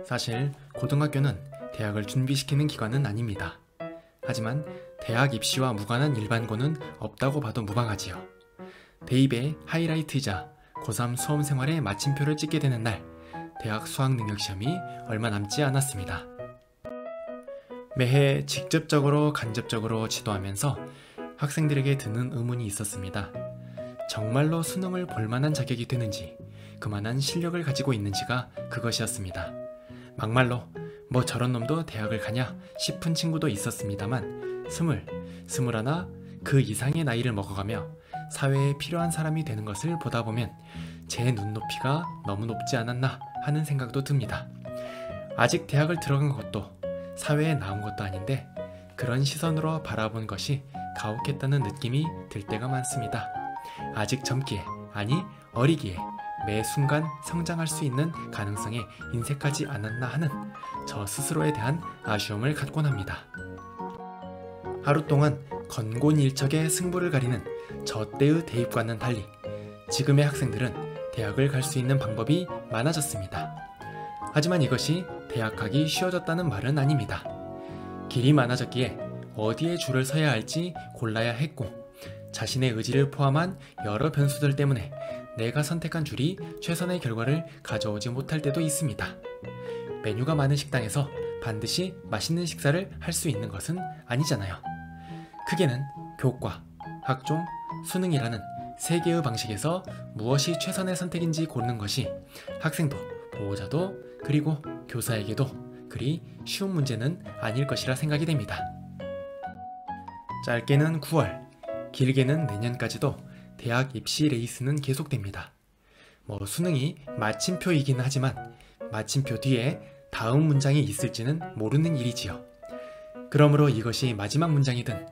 사실 고등학교는 대학을 준비시키는 기관은 아닙니다. 하지만 대학 입시와 무관한 일반고는 없다고 봐도 무방하지요. 대입의 하이라이트이자 고3 수험 생활의 마침표를 찍게 되는 날, 대학 수학능력시험이 얼마 남지 않았습니다. 매해 직접적으로 간접적으로 지도하면서 학생들에게 드는 의문이 있었습니다. 정말로 수능을 볼만한 자격이 되는지, 그만한 실력을 가지고 있는지가 그것이었습니다. 막말로 뭐 저런 놈도 대학을 가냐 싶은 친구도 있었습니다만 스물하나 그 이상의 나이를 먹어가며 사회에 필요한 사람이 되는 것을 보다 보면 제 눈높이가 너무 높지 않았나 하는 생각도 듭니다. 아직 대학을 들어간 것도 사회에 나온 것도 아닌데 그런 시선으로 바라본 것이 가혹했다는 느낌이 들 때가 많습니다. 아직 젊기에, 아니 어리기에 매 순간 성장할 수 있는 가능성에 인색하지 않았나 하는 저 스스로에 대한 아쉬움을 갖곤 합니다. 하루 동안 건곤일척의 승부를 가리는 저 때의 대입과는 달리 지금의 학생들은 대학을 갈 수 있는 방법이 많아졌습니다. 하지만 이것이 대학 가기 쉬워졌다는 말은 아닙니다. 길이 많아졌기에 어디에 줄을 서야 할지 골라야 했고, 자신의 의지를 포함한 여러 변수들 때문에 내가 선택한 줄이 최선의 결과를 가져오지 못할 때도 있습니다. 메뉴가 많은 식당에서 반드시 맛있는 식사를 할 수 있는 것은 아니잖아요. 크게는 교과, 학종, 수능이라는 세 개의 방식에서 무엇이 최선의 선택인지 고르는 것이 학생도, 보호자도, 그리고 교사에게도 그리 쉬운 문제는 아닐 것이라 생각이 됩니다. 짧게는 9월, 길게는 내년까지도 대학 입시 레이스는 계속됩니다. 수능이 마침표이긴 하지만 마침표 뒤에 다음 문장이 있을지는 모르는 일이지요. 그러므로 이것이 마지막 문장이든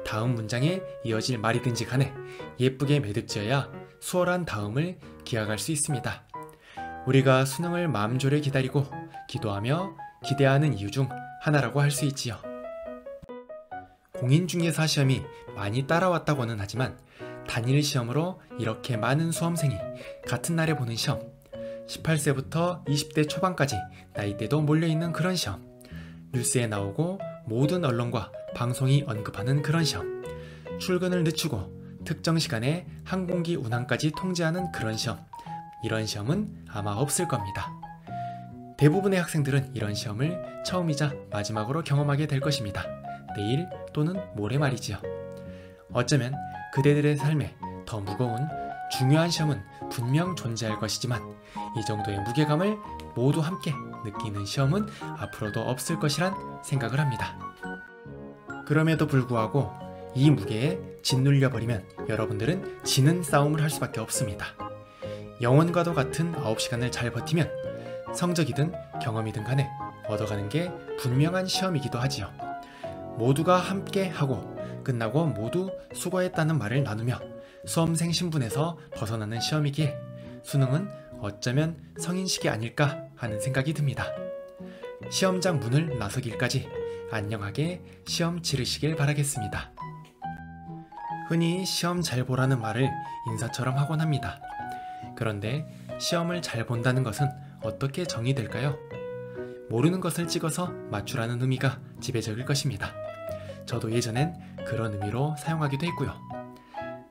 다음 문장에 이어질 말이든지 간에 예쁘게 매듭지어야 수월한 다음을 기약할 수 있습니다. 우리가 수능을 마음졸여 기다리고 기도하며 기대하는 이유 중 하나라고 할 수 있지요. 공인중개사 시험이 많이 따라왔다고는 하지만 단일 시험으로 이렇게 많은 수험생이 같은 날에 보는 시험, 18세부터 20대 초반까지 나이대도 몰려있는 그런 시험, 뉴스에 나오고 모든 언론과 방송이 언급하는 그런 시험, 출근을 늦추고 특정 시간에 항공기 운항까지 통제하는 그런 시험, 이런 시험은 아마 없을 겁니다. 대부분의 학생들은 이런 시험을 처음이자 마지막으로 경험하게 될 것입니다. 내일 또는 모레 말이지요. 어쩌면 그대들의 삶에 더 무거운 중요한 시험은 분명 존재할 것이지만 이 정도의 무게감을 모두 함께 느끼는 시험은 앞으로도 없을 것이란 생각을 합니다. 그럼에도 불구하고 이 무게에 짓눌려 버리면 여러분들은 지는 싸움을 할 수밖에 없습니다. 영원과도 같은 9시간을 잘 버티면 성적이든 경험이든 간에 얻어가는 게 분명한 시험이기도 하지요. 모두가 함께 하고 끝나고 모두 수고했다는 말을 나누며 수험생 신분에서 벗어나는 시험이기에 수능은 어쩌면 성인식이 아닐까 하는 생각이 듭니다. 시험장 문을 나서길까지 안녕하게 시험 치르시길 바라겠습니다. 흔히 시험 잘 보라는 말을 인사처럼 하곤 합니다. 그런데 시험을 잘 본다는 것은 어떻게 정의될까요? 모르는 것을 찍어서 맞추라는 의미가 지배적일 것입니다. 저도 예전엔 그런 의미로 사용하기도 했고요.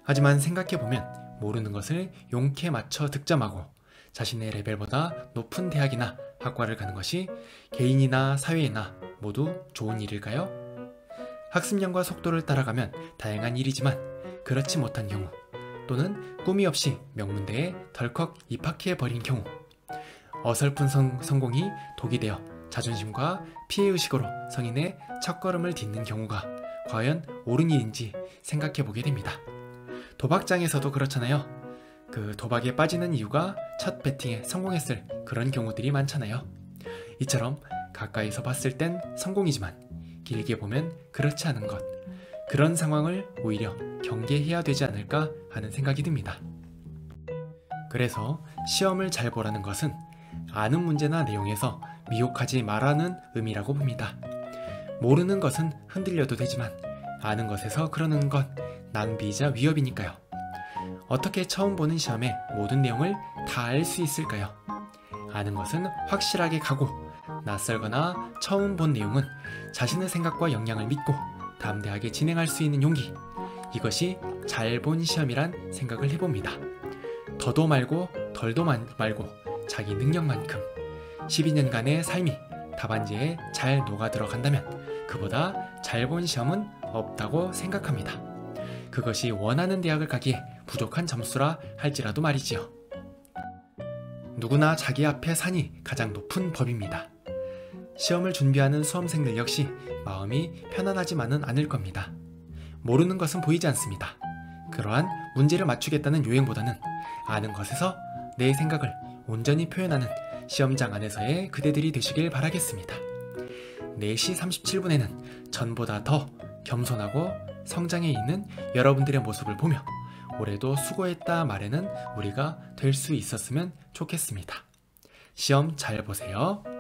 하지만 생각해보면 모르는 것을 용케 맞춰 득점하고 자신의 레벨보다 높은 대학이나 학과를 가는 것이 개인이나 사회이나 모두 좋은 일일까요? 학습량과 속도를 따라가면 다양한 일이지만 그렇지 못한 경우, 또는 꿈이 없이 명문대에 덜컥 입학해버린 경우, 어설픈 성공이 독이 되어 자존심과 피해의식으로 성인의 첫걸음을 딛는 경우가 과연 옳은 일인지 생각해보게 됩니다. 도박장에서도 그렇잖아요. 그 도박에 빠지는 이유가 첫 배팅에 성공했을 그런 경우들이 많잖아요. 이처럼 가까이서 봤을 땐 성공이지만 길게 보면 그렇지 않은 것, 그런 상황을 오히려 경계해야 되지 않을까 하는 생각이 듭니다. 그래서 시험을 잘 보라는 것은 아는 문제나 내용에서 미혹하지 말라는 의미라고 봅니다. 모르는 것은 흔들려도 되지만 아는 것에서 그러는 것 낭비이자 위협이니까요. 어떻게 처음 보는 시험에 모든 내용을 다 알 수 있을까요? 아는 것은 확실하게 가고 낯설거나 처음 본 내용은 자신의 생각과 역량을 믿고 담대하게 진행할 수 있는 용기, 이것이 잘 본 시험이란 생각을 해봅니다. 더도 말고 덜도 말고 자기 능력만큼 12년간의 삶이 답안지에 잘 녹아 들어간다면 그보다 잘 본 시험은 없다고 생각합니다. 그것이 원하는 대학을 가기에 부족한 점수라 할지라도 말이지요. 누구나 자기 앞에 산이 가장 높은 법입니다. 시험을 준비하는 수험생들 역시 마음이 편안하지만은 않을 겁니다. 모르는 것은 보이지 않습니다. 그러한 문제를 맞추겠다는 요행보다는 아는 것에서 내 생각을 온전히 표현하는 시험장 안에서의 그대들이 되시길 바라겠습니다. 4시 37분에는 전보다 더 겸손하고 성장해 있는 여러분들의 모습을 보며 올해도 수고했다 말에는 우리가 될 수 있었으면 좋겠습니다. 시험 잘 보세요.